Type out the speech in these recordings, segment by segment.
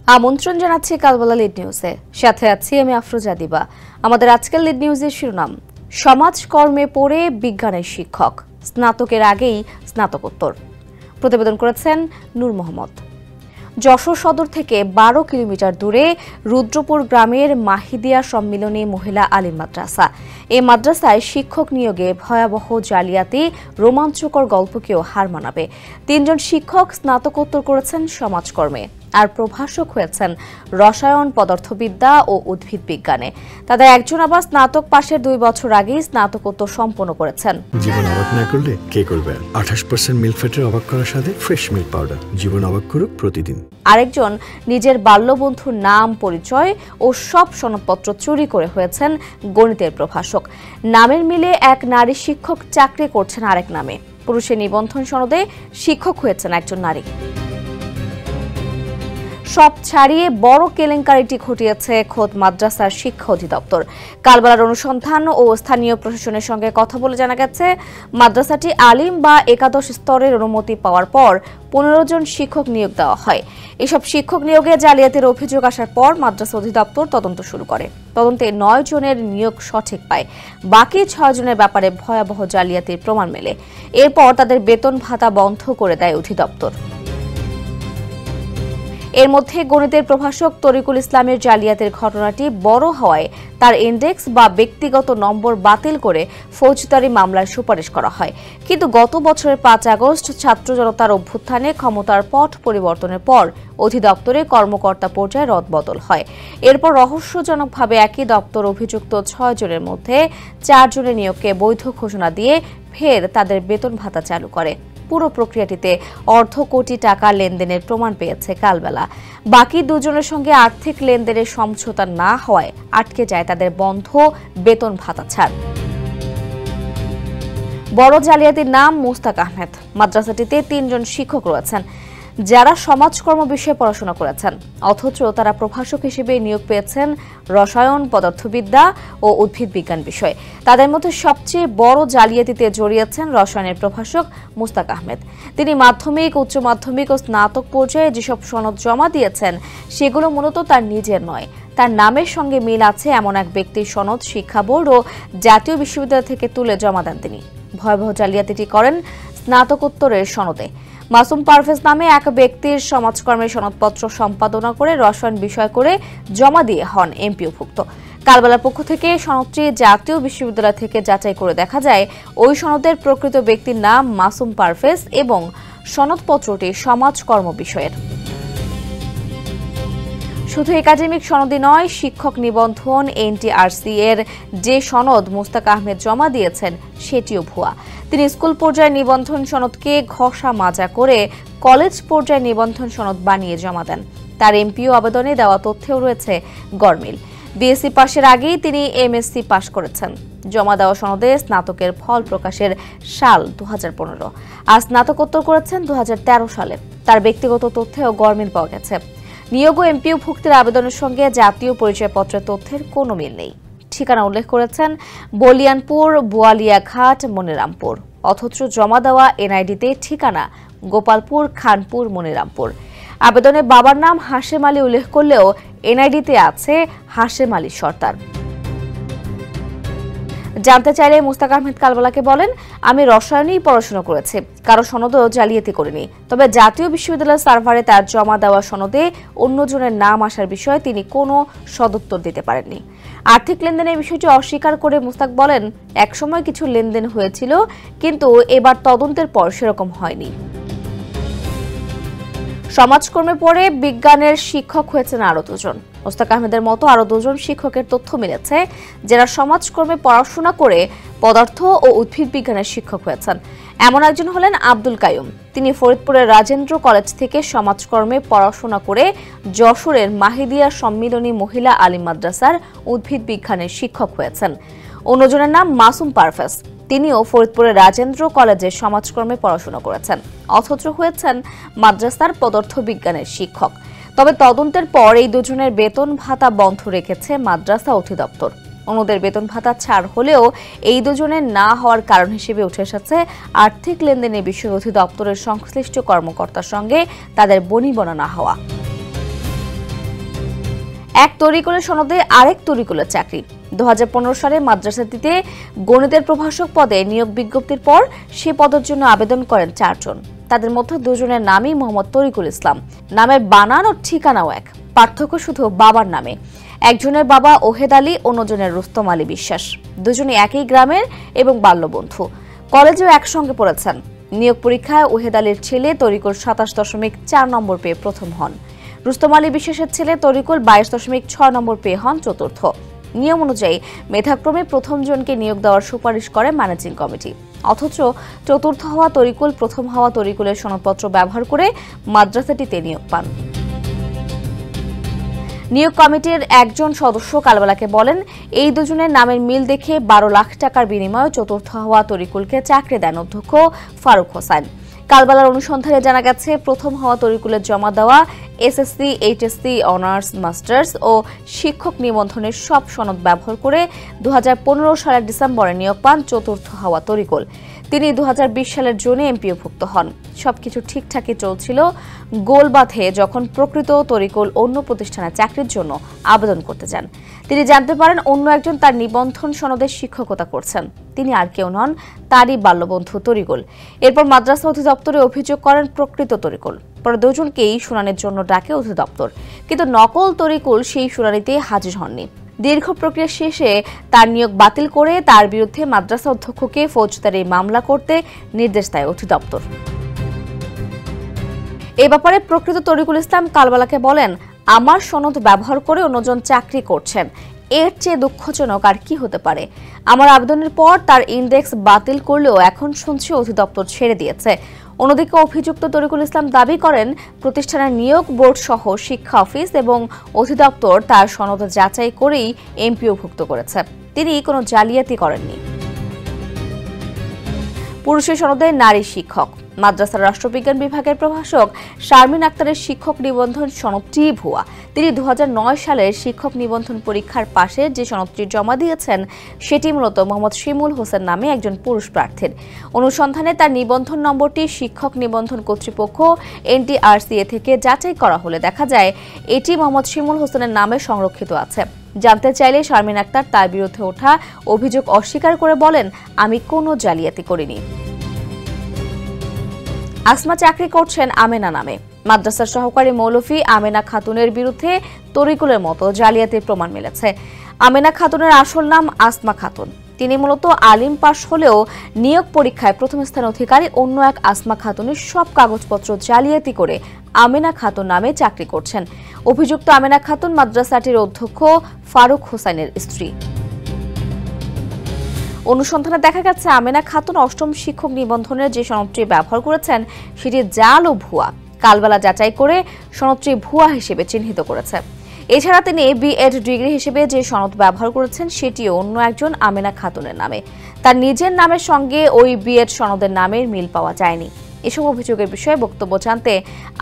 আমন্ত্রণ জানাচ্ছি কালবেলা লিড নিউজে, সাথে আছি আমি আফরোজা দিবা। আমাদের আজকের লিড নিউজের শিরোনাম, সমাজকর্মে পড়ে বিজ্ঞানের শিক্ষক, স্নাতকের আগেই স্নাতকোত্তর। প্রতিবেদন করেছেন নূর মোহাম্মদ। যশোর সদর থেকে 12 কিলোমিটার দূরে রুদ্রপুর গ্রামের মাহিদিয়া সম্মিলনী মহিলা আলিম মাদ্রাসা। এই মাদ্রাসায় শিক্ষক নিয়োগে ভয়াবহ জালিয়াতি রোমাঞ্চকর গল্পকেও হার মানাবে। 3 জন শিক্ষক স্নাতকোত্তর করেছেন সমাজকর্মে, আর প্রভাষক হয়েছেন রসায়ন, পদার্থবিদ্যা ও উদ্ভিদ বিজ্ঞানে। তাদের একজন আবার স্নাতক পাশের 2 বছর আগেই স্নাতকোত্তর সম্পন্ন করেছেন। জীবন অবাক না করলে কে করবে? 28% মিল্ক ফ্যাটের অবাক করার সাথে ফ্রেশ মিল্ক পাউডার। জীবন অবাক করুক প্রতিদিন। আরেকজন নিজের বাল্যবন্ধুর নাম, পরিচয় ও সব সনদপত্র চুরি করে হয়েছেন গণিতের প্রভাষক। নামের মিলে এক নারী শিক্ষক চাকরি করছেন আরেক নামে। পুরুষের নিবন্ধন সনদে শিক্ষক হয়েছেন একজন নারী। সব ছাড়িয়ে বড় কেলেঙ্কারিটি ঘটিয়েছে খোদ মাদ্রাসার শিক্ষা অধিদপ্তর। কালবেলার অনুসন্ধান ও স্থানীয় প্রশাসনের সঙ্গে কথা বলে জানা গেছে, মাদ্রাসাটি আলিম বা একাদশ স্তরের অনুমতি পাওয়ার পর 15 জন শিক্ষক নিয়োগ দেওয়া হয়। এসব শিক্ষক নিয়োগে জালিয়াতির অভিযোগ আসার পর মাদ্রাসা অধিদপ্তর তদন্ত শুরু করে। তদন্তে 9 জনের নিয়োগ সঠিক পায়, বাকি 6 জনের ব্যাপারে ভয়াবহ জালিয়াতির প্রমাণ মেলে। এরপর তাদের বেতন ভাতা বন্ধ করে দেয় অধিদপ্তর। এর মধ্যে গণিতের প্রভাষক তরিকুল ইসলামের জালিয়াতির ঘটনাটি বড় হওয়ায় তার ইন্ডেক্স বা ব্যক্তিগত নম্বর বাতিল করে ফৌজদারি মামলার সুপারিশ করা হয়। কিন্তু গত বছরের 5 আগস্ট ছাত্র জনতার অভ্যুত্থানে ক্ষমতার পট পরিবর্তনের পর অধিদপ্তরে কর্মকর্তা পর্যায়ে রদবদল হয়। এরপর রহস্যজনকভাবে একই দপ্তর অভিযুক্ত 6 জনের মধ্যে 4 জনের নিয়োগকে বৈধ ঘোষণা দিয়ে ফের তাদের বেতন ভাতা চালু করে। পুরো প্রক্রিয়াটিতে অর্ধ কোটি টাকা লেনদেনের প্রমাণ পেয়েছে কালবেলা। বাকি 2 জনের সঙ্গে আর্থিক লেনদেনের সমঝোতা না হওয়ায় আটকে যায় তাদের বন্ধ বেতন ভাতা ছাড়। বড় জালিয়াতির নাম মুস্তাক আহমেদ। মাদ্রাসাটিতে 3 জন শিক্ষক রয়েছেন যারা সমাজকর্ম বিষয়ে পড়াশোনা করেছেন, অথচ তারা প্রভাষক হিসেবে নিয়োগ পেয়েছেন রসায়ন, পদার্থবিদ্যা ও উদ্ভিদ বিজ্ঞান বিষয়ে। তাদের মধ্যে সবচেয়ে বড় জালিয়াতিতে জড়িয়েছেন রসায়নের প্রভাষক মুস্তাক আহমেদ। তিনি মাধ্যমিক, উচ্চ মাধ্যমিক ও স্নাতক পর্যায়ে যেসব সনদ জমা দিয়েছেন সেগুলো মূলত তার নিজের নয়, তার নামের সঙ্গে মিল আছে এমন এক ব্যক্তির সনদ শিক্ষা বোর্ড ও জাতীয় বিশ্ববিদ্যালয় থেকে তুলে জমা দেন তিনি। ভয়াবহ জালিয়াতিটি করেন স্নাতকোত্তরের সনদে। মাসুম পারভেজ নামে এক ব্যক্তির সমাজকর্মের সনদপত্র সম্পাদনা করে রসায়ন বিষয় করে জমা দিয়ে হন এমপিওভুক্ত। কালবেলার পক্ষ থেকে সনদটি জাতীয় বিশ্ববিদ্যালয় থেকে যাচাই করে দেখা যায়, ওই সনদের প্রকৃত ব্যক্তির নাম মাসুম পারভেজ এবং সনদপত্রটি সমাজকর্ম বিষয়ের। শুধু একাডেমিক সনদই নয়, শিক্ষক নিবন্ধন এনটিআরসি এর যে সনদ মুস্তাক আহমেদ জমা দিয়েছেন সেটিও ভুয়া। তিনি স্কুল পর্যায়ে নিবন্ধন সনদকে ঘষা মাজা করে কলেজ পর্যায়ে নিবন্ধন সনদ বানিয়ে জমা দেন। তার এমপিও আবেদনে দেওয়া তথ্যেও রয়েছে গরমিল। বিএসসি পাশের আগেই তিনি এমএসসি পাশ করেছেন। জমা দেওয়া সনদে স্নাতকের ফল প্রকাশের সাল 2015, আর স্নাতকোত্তর করেছেন 2013 সালে। তার ব্যক্তিগত তথ্যেও গরমিল পাওয়া গেছে। নিয়োগ ও এমপিও ভুক্তির আবেদনের সঙ্গে জাতীয় পরিচয়পত্রের তথ্যের কোনো মিল নেই। ঠিকানা উল্লেখ করেছেন বলিয়ানপুর, বোয়ালিয়াঘাট, মনিরামপুর, অথচ জমা দেওয়া এনআইডিতে ঠিকানা গোপালপুর, খানপুর, মনিরামপুর। আবেদনে বাবার নাম হাশেম আলী উল্লেখ করলেও এনআইডিতে আছে হাশেম আলী সর্দার। জানতে চাইলে মুস্তাক আহমেদ কালবেলাকে বলেন, আমি রসায়নেই পড়াশোনা করেছি, কারো সনদও জালিয়াতি করিনি। তবে জাতীয় বিশ্ববিদ্যালয়ের সার্ভারে তার জমা দেওয়া সনদে অন্যজনের নাম আসার বিষয়ে তিনি কোনো সদুত্তর দিতে পারেননি। আর্থিক লেনদেনের বিষয়টি অস্বীকার করে মুস্তাক বলেন, একসময় কিছু লেনদেন হয়েছিল, কিন্তু এবার তদন্তের পর সেরকম হয়নি। সমাজকর্মে পড়ে বিজ্ঞানের শিক্ষক হয়েছেন আরো 2 জন। মুস্তাক আহমেদের মতো আরো 2 জন শিক্ষকের তথ্য মিলেছে যারা সমাজকর্মে পড়াশোনা করে পদার্থ ও উদ্ভিদ বিজ্ঞানের শিক্ষক হয়েছেন। এমন একজন হলেন আব্দুল কাইয়ুম। তিনি ফরিদপুরের রাজেন্দ্র কলেজ থেকে সমাজকর্মে পড়াশোনা করে যশোরের মাহিদিয়া সম্মিলনী মহিলা আলিম মাদ্রাসার উদ্ভিদ বিজ্ঞানের শিক্ষক হয়েছেন। অন্যজনের নাম মাসুম পারভেজ। তিনিও ফরিদপুরের রাজেন্দ্র কলেজে সমাজকর্মে পড়াশোনা করেছেন, অথচ হয়েছেন মাদ্রাসার পদার্থ বিজ্ঞানের শিক্ষক। তবে তদন্তের পর এই 2 জনের বেতন ভাতা বন্ধ রেখেছে মাদ্রাসা অধিদপ্তর। অন্যদের বেতন ভাতা ছাড় হলেও এই 2 জনের না হওয়ার কারণ হিসেবে উঠে এসেছে আর্থিক লেনদেনের বিষয়ে অধিদপ্তরের সংশ্লিষ্ট কর্মকর্তার সঙ্গে তাদের বনিবনা না হওয়া। এক তরিকুলের সনদে আরেক তরিকুলের চাকরি। 2015 সালে মাদ্রাসাটিতে গণিতের প্রভাষক পদে নিয়োগ বিজ্ঞপ্তির পর সে পদের জন্য আবেদন করেন 4 জন। তাদের মধ্যে 2 জনের নামই মোহাম্মদ তরিকুল ইসলাম। নামের বানান ও ঠিকানাও এক, পার্থক্য শুধু বাবার নামে। একজনের বাবা ওহেদ আলী, অন্যজনের রুস্তম আলী বিশ্বাস। দুজনই একই গ্রামের এবং বাল্যবন্ধু, কলেজেও একসঙ্গে পড়েছেন। নিয়োগ পরীক্ষায় ওহেদ আলীর ছেলে তরিকুল 27.4 নম্বর পেয়ে প্রথম হন। রুস্তম আলী বিশ্বাসের ছেলে তরিকুল 22.6 নম্বর পেয়ে হন চতুর্থ। নিয়ম অনুযায়ী মেধাক্রমে প্রথম জনকে নিয়োগ দেওয়ার সুপারিশ করে ম্যানেজিং কমিটি। অথচ চতুর্থ হওয়া তরিকুল প্রথম হওয়া তরিকুলের সনদপত্র ব্যবহার করে মাদ্রাসাটিতে নিয়োগ পান। নিয়োগ কমিটির একজন সদস্য কালবেলাকে বলেন, এই দুজনের নামের মিল দেখে 12 লাখ টাকার বিনিময়ে চতুর্থ হওয়া তরিকুলকে চাকরি দেন অধ্যক্ষ ফারুক হোসেন। কালবেলার অনুসন্ধানে জানা গেছে, প্রথম হওয়া তরিকুলের জমা দেওয়া এসএসসি, এইচএসসি, অনার্স, মাস্টার্স ও শিক্ষক নিবন্ধনের সব সনদ ব্যবহার করে 2015 সালের ডিসেম্বরে নিয়োগ পান চতুর্থ হওয়া তরিকুল। তিনি 2020 সালের জুনে এমপিওভুক্ত হন। সবকিছু ঠিকঠাকই চলছিল গোল বাঁধে যখন প্রকৃত তরিকুল অন্য প্রতিষ্ঠানে চাকরির জন্য আবেদন করতে যান। তিনি জানতে পারেন অন্য একজন তার নিবন্ধন সনদে শিক্ষকতা করছেন। তিনি আর কেউ নন, তারই বাল্যবন্ধু তরিকুল। এরপর মাদ্রাসা অধিদপ্তরে অভিযোগ করেন প্রকৃত তরিকুল। পরে দুজনকেই শুনানির জন্য ডাকে অধিদপ্তর, কিন্তু নকল তরিকুল সেই শুনানিতে হাজির হননি। দীর্ঘ প্রক্রিয়া শেষে তার নিয়োগ বাতিল করে তার বিরুদ্ধে মাদ্রাসা অধ্যক্ষকে ফৌজদারি মামলা করতে নির্দেশ দেয় অধিদপ্তর। এ ব্যাপারে প্রকৃত তরিকুল ইসলাম কালবেলাকে বলেন, আমার সনদ ব্যবহার করে অন্যজন চাকরি করছেন, এর চেয়ে দুঃখজনক আর কি হতে পারে। আমার আবেদনের পর তার ইন্ডেক্স বাতিল করলেও এখন শুনছি অধিদপ্তর ছেড়ে দিয়েছে। অন্যদিকে অভিযুক্ত তরিকুল ইসলাম দাবি করেন, প্রতিষ্ঠানের নিয়োগ বোর্ড সহ শিক্ষা অফিস এবং অধিদপ্তর তার সনদ যাচাই করেই এমপিওভুক্ত করেছে। তিনি কোনো জালিয়াতি করেননি। পুরুষের সনদে নারী শিক্ষক। মাদ্রাসার রাষ্ট্রবিজ্ঞান বিভাগের প্রভাষক শারমিন আক্তারের শিক্ষক নিবন্ধন সনদটি ভুয়া। তিনি 2009 সালের শিক্ষক নিবন্ধন পরীক্ষার পাশে যে সনদটি জমা দিয়েছেন সেটি মূলত মোহাম্মদ শিমুল হোসেন নামে একজন পুরুষ প্রার্থীর। অনুসন্ধানে তার নিবন্ধন নম্বরটি শিক্ষক নিবন্ধন কর্তৃপক্ষ এনটিআরসিএ থেকে যাচাই করা হলে দেখা যায় এটি মোহাম্মদ শিমুল হোসেনের নামে সংরক্ষিত আছে। জানতে চাইলে শারমিন আক্তার তার বিরুদ্ধে ওঠা অভিযোগ অস্বীকার করে বলেন, আমি কোনো জালিয়াতি করিনি। আসমা চাকরি করছেন আমেনা নামে। মাদ্রাসার সহকারী মৌলভী আমেনা খাতুনের বিরুদ্ধে তরিকুলের মতো জালিয়াতির প্রমাণ মিলেছে। আমেনা খাতুনের আসল নাম আসমা খাতুন। তিনি মূলত আলিম পাশ হলেও নিয়োগ পরীক্ষায় প্রথম স্থান অধিকারী অন্য এক আসমা খাতুনের সব কাগজপত্র জালিয়াতি করে আমেনা খাতুন নামে চাকরি করছেন। অভিযুক্ত আমেনা খাতুন মাদ্রাসাটির অধ্যক্ষ ফারুক হোসেনের স্ত্রী। অনুসন্ধানে দেখা গেছে, আমেনা খাতুন অষ্টম শিক্ষক নিবন্ধনের যে সনদটি ব্যবহার করেছেন সেটি জাল ও ভুয়া। কালবেলা যাচাই করে সনদটি ভুয়া হিসেবে চিহ্নিত করেছে। এছাড়া তিনি বিএড ডিগ্রি হিসেবে যে সনদ ব্যবহার করেছেন সেটিও অন্য একজন আমেনা খাতুনের নামে। তার নিজের নামের সঙ্গে ওই বিএড সনদের নামের মিল পাওয়া যায়নি। এসব অভিযোগের বিষয়ে বক্তব্য জানতে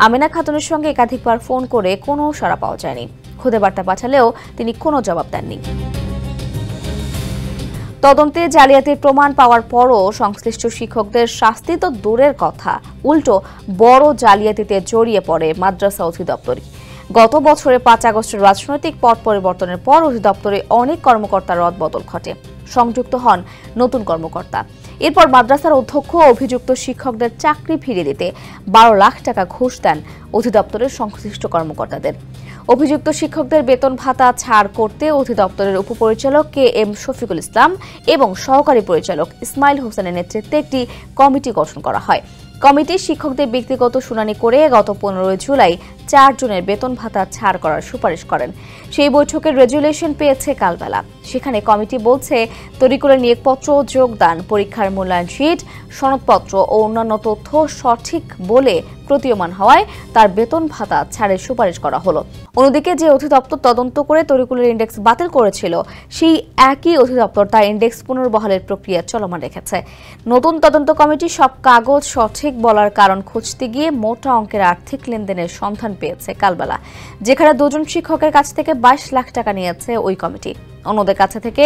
আমেনা খাতুনের সঙ্গে একাধিকবার ফোন করে কোনো সাড়া পাওয়া যায়নি। খুদে বার্তা পাঠালেও তিনি কোনো জবাব দেননি। তদন্তে জালিয়াতির প্রমাণ পাওয়ার পরও সংশ্লিষ্ট শিক্ষকদের শাস্তি তো দূরের কথা, উল্টো বড় জালিয়াতিতে জড়িয়ে পড়ে মাদ্রাসা অধিদপ্তরই। গত বছরের 5 আগস্টের রাজনৈতিক পট পরিবর্তনের পর অধিদপ্তরে অনেক কর্মকর্তার রদবদল ঘটে, সংযুক্ত হন নতুন কর্মকর্তা। এরপর মাদ্রাসার অধ্যক্ষ অভিযুক্ত শিক্ষকদের চাকরি ফিরিয়ে দিতে 12 লাখ টাকা ঘুষ দেন অধিদপ্তরের সংশ্লিষ্ট কর্মকর্তাদের। অভিযুক্ত শিক্ষকদের বেতন ভাতা ছাড় করতে অধিদপ্তরের উপপরিচালক KM শফিকুল ইসলাম এবং সহকারী পরিচালক ইসমাইল হোসেনের নেতৃত্বে একটি কমিটি গঠন করা হয়। কমিটি শিক্ষকদের ব্যক্তিগত শুনানি করে গত 15 জুলাই 4 জনের বেতন ভাতা ছাড় করার সুপারিশ করেন। সেই বৈঠকের রেজুলেশন পেয়েছে কালবেলা। সেখানে কমিটি বলছে, তরিকুলের নিয়োগপত্র, যোগদান, পরীক্ষার মূল্যায়ন শীট, সনদপত্র ও অন্যান্য তথ্য সঠিক বলে প্রতীয়মান হওয়ায় তার বেতন ভাতা ছাড়ের সুপারিশ করা হলো। অন্যদিকে যে অধিদপ্তর তদন্ত করে তরিকুলের ইন্ডেক্স বাতিল করেছিল সেই একই অধিদপ্তর তার ইন্ডেক্স পুনর্বহালের প্রক্রিয়া চলমান রেখেছে। নতুন তদন্ত কমিটি সব কাগজ সঠিক বলার কারণ খুঁজতে গিয়ে মোটা অঙ্কের আর্থিক লেনদেনের সন্ধান পেয়েছে কালবেলা, যেখানে 2 জন শিক্ষকের কাছ থেকে 22 লাখ টাকা নিয়েছে ওই কমিটি। অন্যদের কাছে থেকে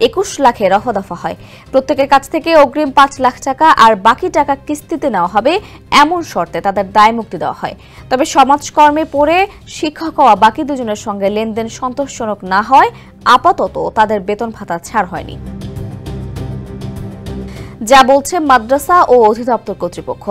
21 লাখে রফাদফা হয়। প্রত্যেকের কাছ থেকে অগ্রিম 5 লাখ টাকা আর বাকি টাকা কিস্তিতে নেওয়া হবে এমন শর্তে তাদের দায় মুক্তি দেওয়া হয়। তবে সমাজকর্মে পড়ে শিক্ষক হওয়া বাকি দুজনের সঙ্গে লেনদেন সন্তোষজনক না হয় আপাতত তাদের বেতন ভাতা ছাড় হয়নি, যা বলছে মাদ্রাসা ও অধিদপ্তর কর্তৃপক্ষ।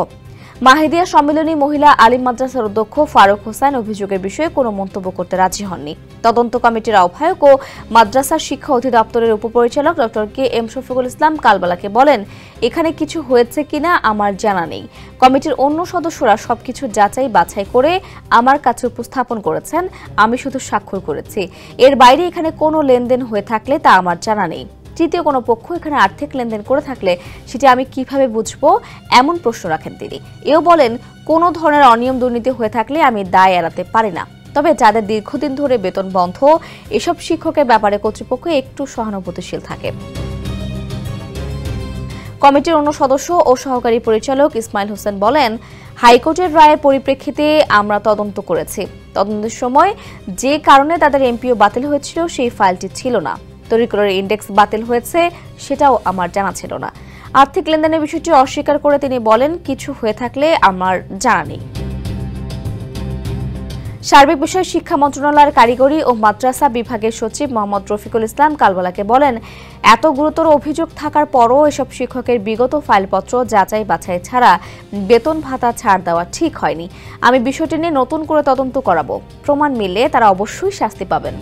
মাহিদিয়া সম্মিলনী মহিলা আলিম মাদ্রাসার অধ্যক্ষ ফারুক হোসেন অভিযোগের বিষয়ে কোনো মন্তব্য করতে রাজি হননি। তদন্ত কমিটির আহ্বায়ক ও মাদ্রাসা শিক্ষা অধিদপ্তরের উপপরিচালক doctor K M Shafiqul Islam কালবেলাকে বলেন, এখানে কিছু হয়েছে কিনা আমার জানা নেই। কমিটির অন্য সদস্যরা সবকিছু যাচাই বাছাই করে আমার কাছে উপস্থাপন করেছেন, আমি শুধু স্বাক্ষর করেছি। এর বাইরে এখানে কোনো লেনদেন হয়ে থাকলে তা আমার জানা নেই। তৃতীয় কোনো পক্ষ এখানে আর্থিক লেনদেন করে থাকলে সেটি আমি কিভাবে বুঝবো, এমন প্রশ্ন রাখেন তিনি। এও বলেন, কোনো ধরনের অনিয়ম দুর্নীতি হয়ে থাকলে আমি দায় এড়াতে পারি না। তবে যাদের দীর্ঘদিন ধরে বেতন বন্ধ, এসব শিক্ষকের ব্যাপারে কর্তৃপক্ষ একটু সহানুভূতিশীল থাকে। কমিটির অন্য সদস্য ও সহকারী পরিচালক ইসমাইল হোসেন বলেন, হাইকোর্টের রায়ের পরিপ্রেক্ষিতে আমরা তদন্ত করেছি। তদন্তের সময় যে কারণে তাদের এমপিও বাতিল হয়েছিল সেই ফাইলটি ছিল না। তরিকুলার ইন্ডেক্স বাতিল হয়েছে সেটাও আমার জানা ছিল না। আর্থিক লেনদেনের বিষয়টি অস্বীকার করে তিনি বলেন, কিছু হয়ে থাকলে আমার জানা নেই। সার্বিক বিষয় শিক্ষা মন্ত্রণালয়ের কারিগরি ও মাদ্রাসা বিভাগের সচিব মোহাম্মদ রফিকুল ইসলাম কালবেলাকে বলেন, এত গুরুতর অভিযোগ থাকার পরও এসব শিক্ষকের বিগত ফাইলপত্র যাচাই বাছাই ছাড়া বেতন ভাতা ছাড় দেওয়া ঠিক হয়নি। আমি বিষয়টি নিয়ে নতুন করে তদন্ত করাবো, প্রমাণ মিললে তারা অবশ্যই শাস্তি পাবেন।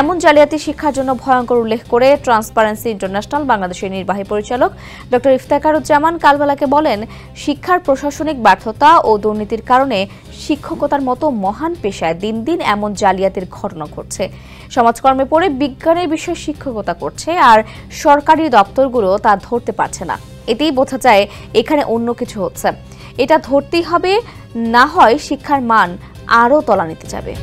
এমন জালিয়াতি শিক্ষার জন্য ভয়ঙ্কর উল্লেখ করে ট্রান্সপারেন্সি ইন্টারন্যাশনাল বাংলাদেশের নির্বাহী পরিচালক ডক্টর ইফতেখারুজ্জামান কালবেলাকে বলেন, শিক্ষার প্রশাসনিক ব্যর্থতা ও দুর্নীতির কারণে শিক্ষকতার মতো মহান পেশায় দিন দিন এমন জালিয়াতির ঘটনা ঘটছে। সমাজকর্মে পড়ে বিজ্ঞানের বিষয়ে শিক্ষকতা করছে আর সরকারি দপ্তরগুলো তা ধরতে পারছে না। এতেই বোঝা যায় এখানে অন্য কিছু হচ্ছে। এটা ধরতেই হবে, না হয় শিক্ষার মান আরও তলানিতে যাবে।